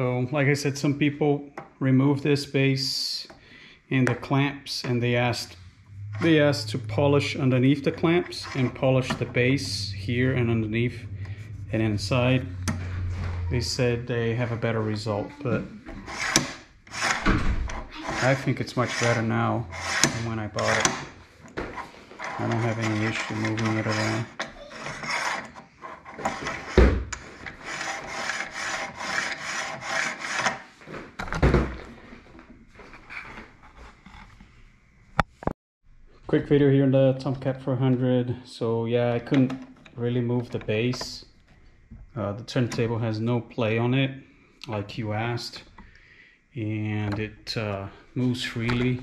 So like I said, some people remove this base and the clamps, and they asked to polish underneath the clamps and polish the base here and underneath and inside. They said they have a better result, but I think it's much better now than when I bought it. I don't have any issue moving it around. Quick video here on the Tomcat 400. So yeah, I couldn't really move the base. The turntable has no play on it, like you asked, and it moves freely.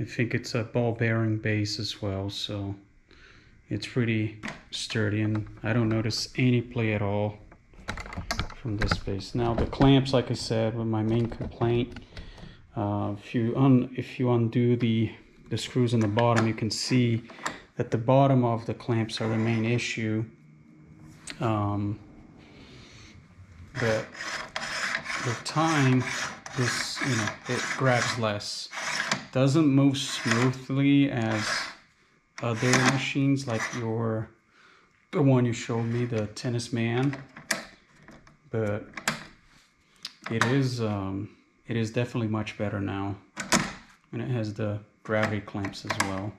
I think it's a ball bearing base as well, so it's pretty sturdy, and I don't notice any play at all from this base. Now the clamps, like I said, were my main complaint. If you undo the screws on the bottom, you can see that the bottom of the clamps are the main issue. But with time, this, it grabs less. Doesn't move smoothly as other machines, like the one you showed me, the Tennis Man. But it is definitely much better now, and it has the gravity clamps as well.